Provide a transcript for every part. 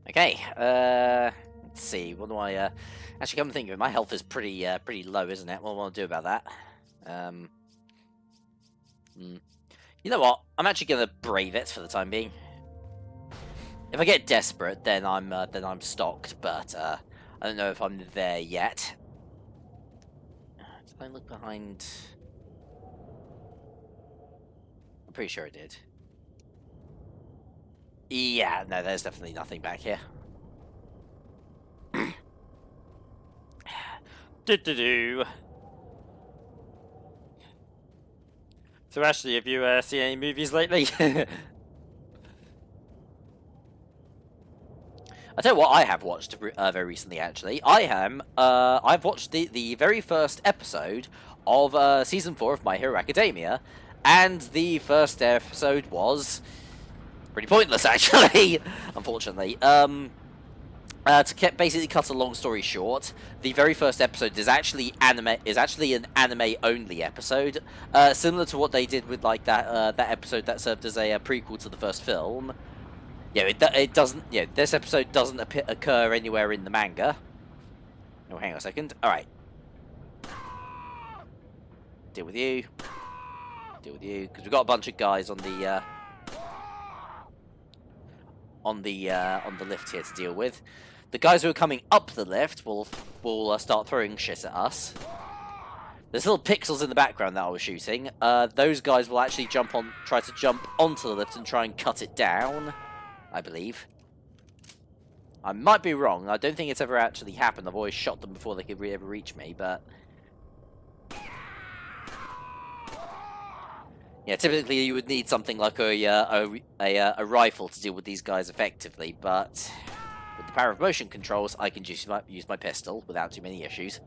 Okay, let's see, what do I, actually come to think of it, my health is pretty low, isn't it? What do I want to do about that? You know what, I'm actually gonna brave it for the time being. If I get desperate, then I'm stocked, but, I don't know if I'm there yet. Did I look behind? I'm pretty sure I did. Yeah, no, there's definitely nothing back here. Do. So Ashley, have you seen any movies lately? I tell you what, I have watched very recently. Actually, I've watched the very first episode of season 4 of My Hero Academia, and the first episode was pretty pointless, actually. Unfortunately, basically cut a long story short, the very first episode is actually an anime only episode, similar to what they did with like that episode that served as a prequel to the first film. Yeah, it doesn't. Yeah, this episode doesn't occur anywhere in the manga. Oh, hang on a second. All right, deal with you. Deal with you, because we've got a bunch of guys on the lift here to deal with. The guys who are coming up the lift will start throwing shit at us. There's little pixels in the background that I was shooting. Those guys will actually try to jump onto the lift and try and cut it down, I believe. I might be wrong. I don't think it's ever actually happened. I've always shot them before they could ever reach me, but... yeah, typically you would need something like a rifle to deal with these guys effectively, but with the power of motion controls, I can use my pistol without too many issues.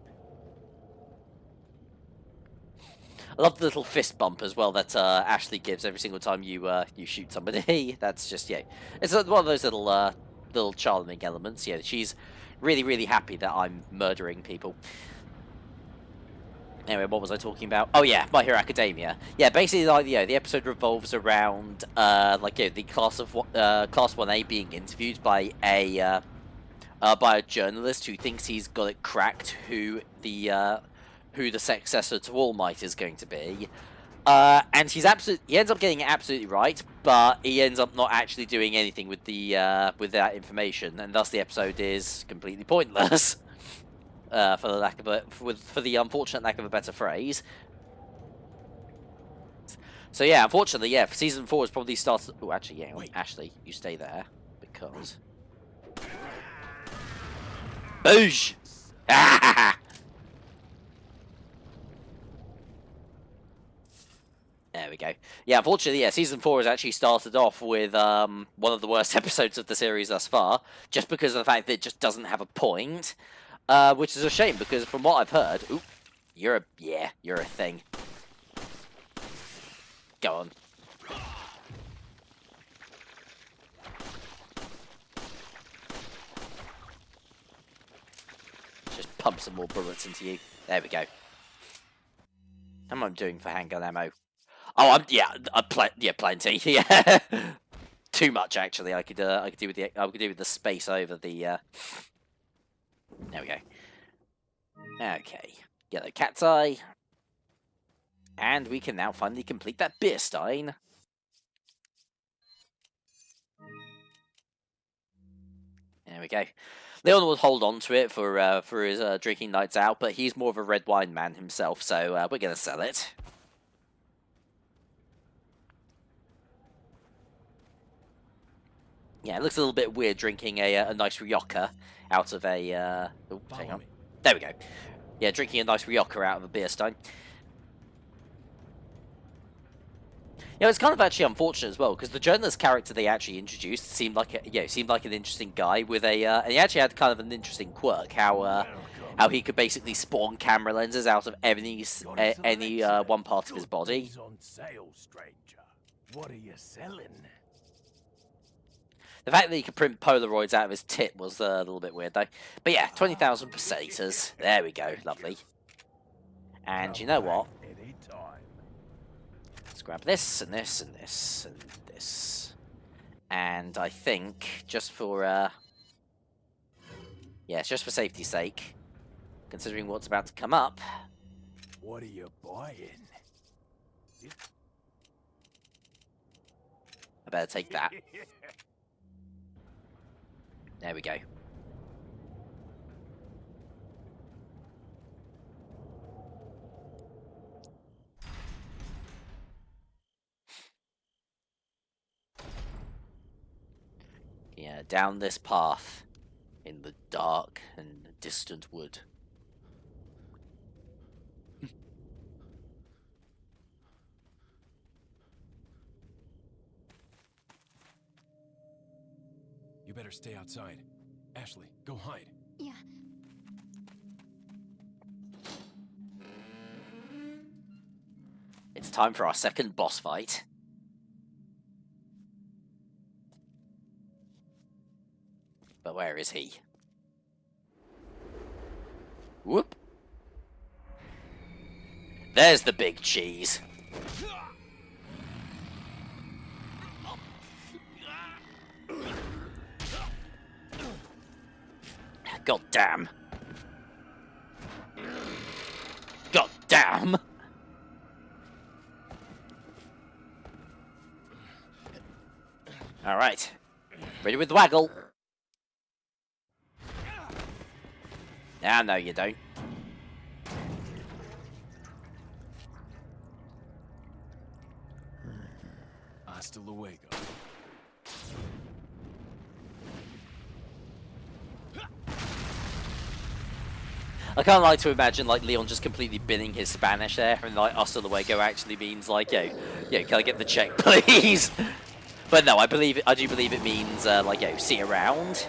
I love the little fist bump as well that Ashley gives every single time you shoot somebody. That's just, yeah, it's one of those little charming elements. Yeah, she's really happy that I'm murdering people. Anyway, what was I talking about? Oh yeah, My Hero Academia. Yeah, basically, like, yeah, the episode revolves around the class 1A being interviewed by a journalist who thinks he's got it cracked who the successor to All Might is going to be. And he ends up getting it absolutely right, but he ends up not actually doing anything with that information, and thus the episode is completely pointless. For the unfortunate lack of a better phrase. So yeah, unfortunately, yeah, season 4 has probably started. Oh, actually, yeah. Wait. Ashley, you stay there because. Boosh! There we go. Yeah, unfortunately, yeah, season 4 has actually started off with one of the worst episodes of the series thus far, just because of the fact that it just doesn't have a point. Which is a shame, because from what I've heard... Ooh, you're a thing. Go on. Just pump some more bullets into you. There we go. How am I doing for handgun ammo? Oh, plenty. Yeah, too much actually. I could do with the space over the. There we go. Okay, yellow cat's eye, and we can now finally complete that beer stein. There we go. Leon will hold on to it for his drinking nights out, but he's more of a red wine man himself, so we're gonna sell it. Yeah, it looks a little bit weird drinking a nice Rioja out of a... oh, hang on. There we go. Yeah, drinking a nice Rioja out of a beer stein. You know, it's kind of actually unfortunate as well, because the journalist character they actually introduced seemed like an interesting guy with a... and he actually had kind of an interesting quirk, how he could basically spawn camera lenses out of any one part of his body. On sale, stranger. What are you selling? The fact that he could print Polaroids out of his tit was a little bit weird, though. But yeah, 20,000 pesetas. There we go. Lovely. And you know what? Let's grab this, and this, and this, and this. And I think, just for Yeah, it's just for safety's sake. Considering what's about to come up. What are you buying? I better take that. There we go. Yeah, down this path. In the dark and distant wood. You better stay outside. Ashley, go hide. Yeah. It's time for our second boss fight. But where is he? Whoop. There's the big cheese. God damn. God damn. All right. Ready with the waggle. Ah, no, you don't. Hasta luego. I can't like to imagine like Leon just completely binning his Spanish there, and like hasta luego actually means like, yo, can I get the check, please? But no, I do believe it means like, yo, see you around.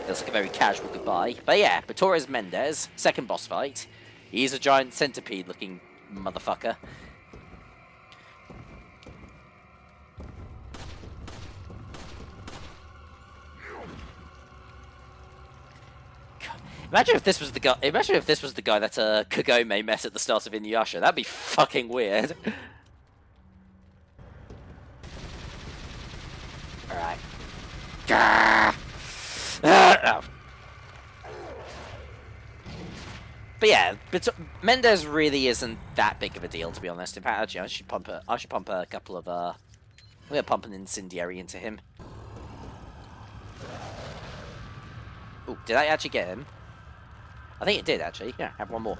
It's like a very casual goodbye. But yeah, but Torres Mendez, second boss fight. He's a giant centipede-looking motherfucker. Imagine if this was the guy. Imagine if this was the guy that Kagome met at the start of Inuyasha. That'd be fucking weird. All right. Oh. But yeah, Mendez really isn't that big of a deal, to be honest. In fact, actually, I should pump a couple of I'm gonna pump an incendiary into him. Oh, did I actually get him? I think it did, actually. Yeah, have one more.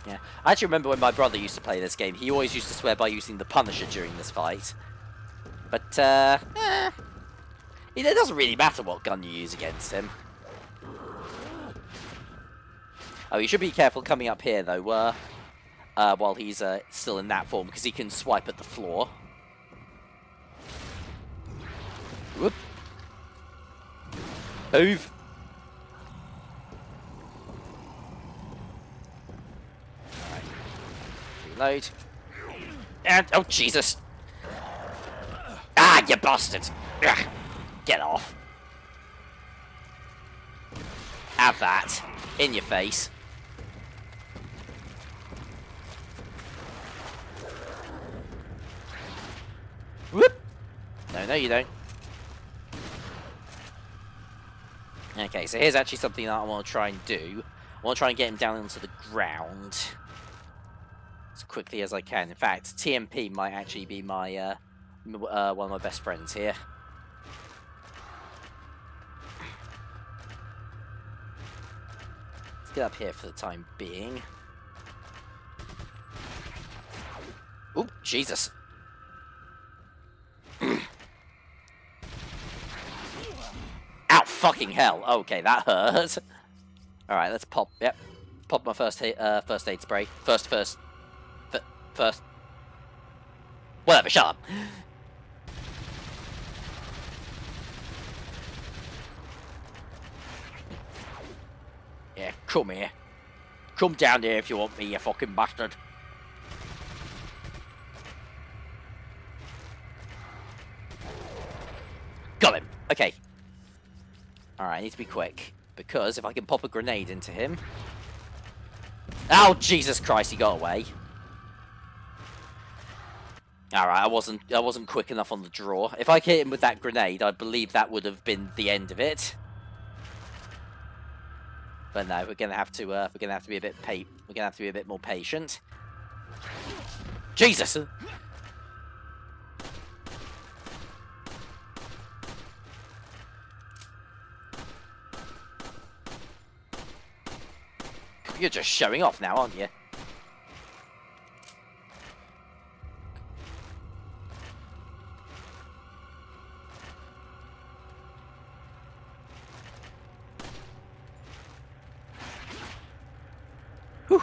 Yeah, I actually remember when my brother used to play this game, he always used to swear by using the Punisher during this fight. But, it doesn't really matter what gun you use against him. Oh, you should be careful coming up here, though, while he's still in that form, because he can swipe at the floor. Whoop. Move. Alright. Reload. And, oh, Jesus. Ah, you bastard. Ugh. Get off. Have that. In your face. Whoop. No, you don't. Okay, so here's actually something that I want to try and do. I want to try and get him down onto the ground as quickly as I can. In fact, TMP might actually be my one of my best friends here. Let's get up here for the time being. Oop, Jesus. Ow, fucking hell. Okay, that hurt. Alright, let's pop, yep. Pop my first aid spray. First. Whatever, shut up. Yeah, come here. Come down here if you want me, you fucking bastard. Got him. Okay. Alright, I need to be quick, because if I can pop a grenade into him... Oh, Jesus Christ, he got away. Alright, I wasn't quick enough on the draw. If I hit him with that grenade, I believe that would have been the end of it. But no, we're gonna have to be a bit we're gonna have to be a bit more patient. Jesus! You're just showing off now, aren't you? Whew.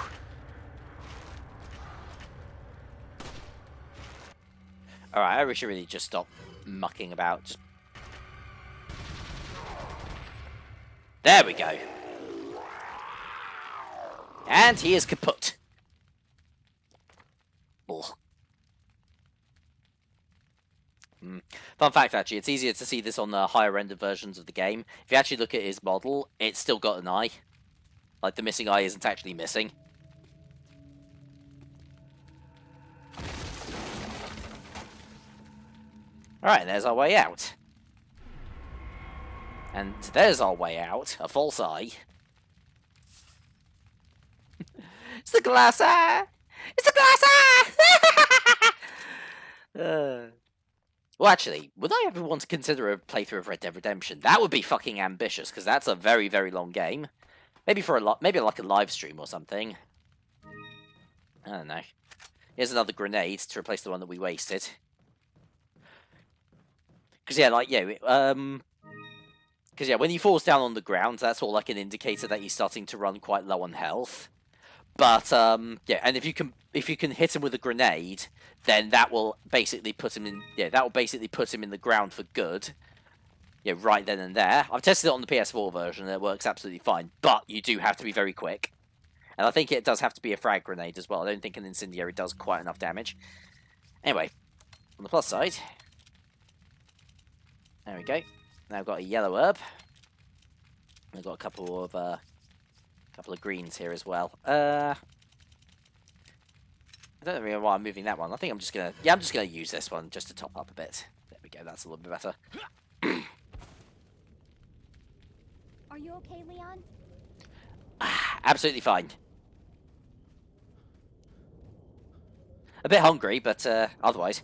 Alright, I wish I really just stopped mucking about. Just... There we go. And he is kaput. Ugh. Fun fact, actually, it's easier to see this on the higher end of versions of the game. If you actually look at his model, it's still got an eye. Like, the missing eye isn't actually missing. Alright, there's our way out. And there's our way out. A false eye. It's the glass eye! It's the glass eye! Well, actually, would I ever want to consider a playthrough of Red Dead Redemption? That would be fucking ambitious, because that's a very, very long game. Maybe for maybe like a live stream or something. I don't know. Here's another grenade to replace the one that we wasted. Because yeah, like because yeah, when he falls down on the ground, that's all like an indicator that he's starting to run quite low on health. But yeah, and if you can hit him with a grenade, then that will basically put him in the ground for good. Yeah, right then and there. I've tested it on the PS4 version and it works absolutely fine, but you do have to be very quick. And I think it does have to be a frag grenade as well. I don't think an incendiary does quite enough damage. Anyway, on the plus side, there we go. Now I've got a yellow herb. I've got a couple of greens here as well. I don't know really why I'm moving that one. I think I'm just gonna use this one just to top up a bit. There we go. That's a little bit better. Are you okay, Leon? Absolutely fine. A bit hungry, but otherwise.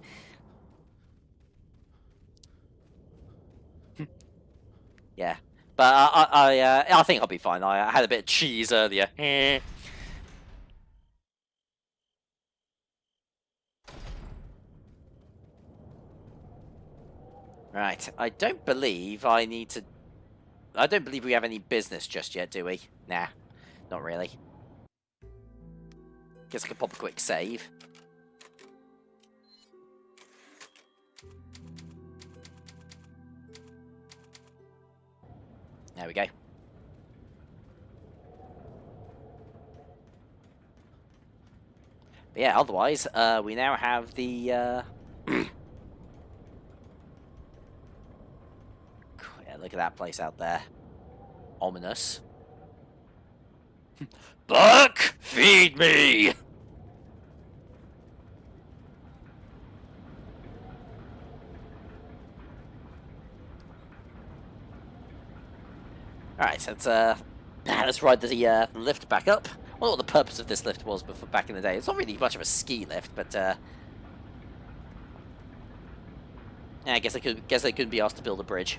Yeah. But I think I'll be fine. I had a bit of cheese earlier. Right. I don't believe we have any business just yet, do we? Nah. Not really. Guess I could pop a quick save. There we go. But yeah, otherwise, we now have the, yeah, look at that place out there. Ominous. Buck! Feed me! Alright, so let's ride the lift back up. I wonder what the purpose of this lift was before, back in the day. It's not really much of a ski lift, but yeah, I guess they couldn't be asked to build a bridge,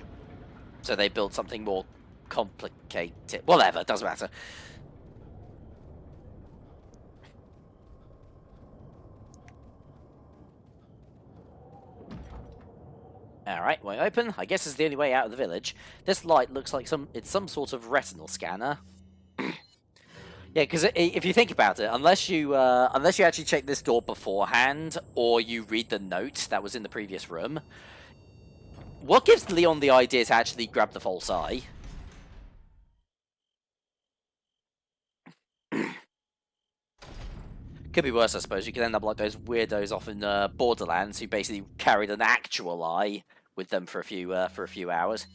so they built something more complicated. Whatever, doesn't matter. Alright, way open. I guess it's the only way out of the village. This light looks like it's some sort of retinal scanner. Yeah, because if you think about it, unless you actually check this door beforehand, or you read the note that was in the previous room, what gives Leon the idea to actually grab the false eye? Could be worse, I suppose. You could end up like those weirdos off in Borderlands who basically carried an actual eye with them for a few hours.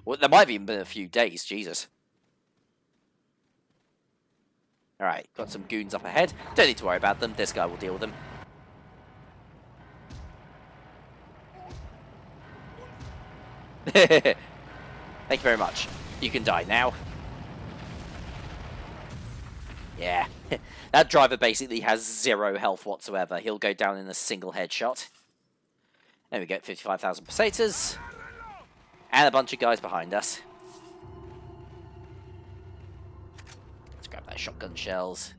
Well, there might have even been a few days. Jesus. Alright, got some goons up ahead. Don't need to worry about them. This guy will deal with them. Thank you very much. You can die now. Yeah. That driver basically has 0 health whatsoever. He'll go down in a single headshot. There we go, 55,000 pesetas. And a bunch of guys behind us. Let's grab that shotgun shells.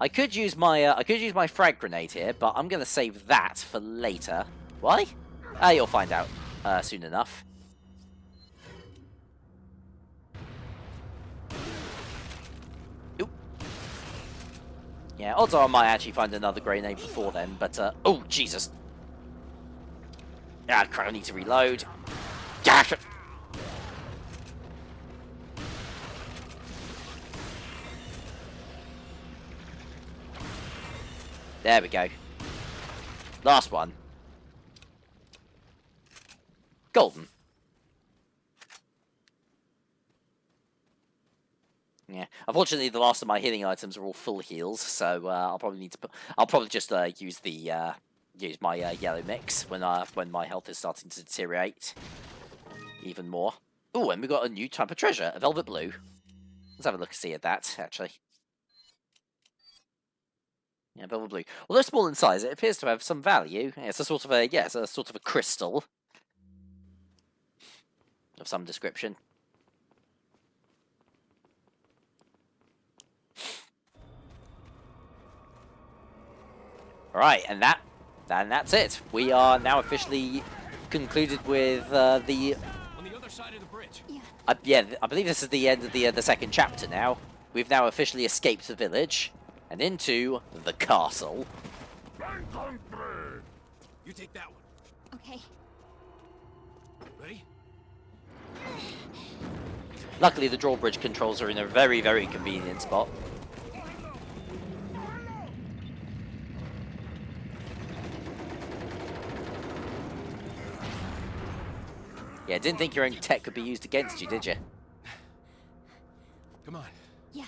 I could use my frag grenade here, but I'm gonna save that for later. Why? You'll find out soon enough. Oop. Yeah, odds are I might actually find another grenade before then, but oh Jesus! Ah, crap! I need to reload. Dash it! There we go. Last one. Golden. Yeah. Unfortunately, the last of my healing items are all full heals, so I'll probably need to put. I'll probably just use the use my yellow mix when my health is starting to deteriorate even more. Oh, and we got a new type of treasure, a velvet blue. Let's have a look see at that actually. Yeah, velvet blue. Although small in size, it appears to have some value. Yeah, it's a sort of a crystal of some description. All right, and that's it. We are now officially concluded with the. On the other side of the bridge. Yeah. I believe this is the end of the second chapter now. We've now officially escaped the village and into the castle. You take that one. Okay. Ready? Luckily, the drawbridge controls are in a very, very convenient spot. Yeah, didn't think your own tech could be used against you, did you? Come on. Yeah.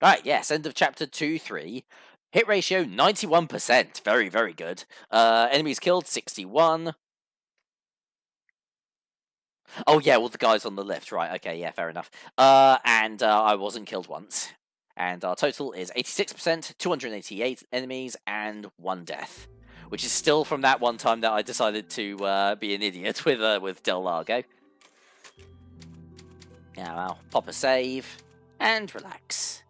Right, yes, end of chapter 2-3. Hit ratio 91%. Very, very good. Enemies killed 61. Oh yeah, well the guys on the left, right, okay, yeah, fair enough. And I wasn't killed once. And our total is 86%, 288 enemies, and 1 death. Which is still from that one time that I decided to be an idiot with Del Largo. Now I'll pop a save, and relax.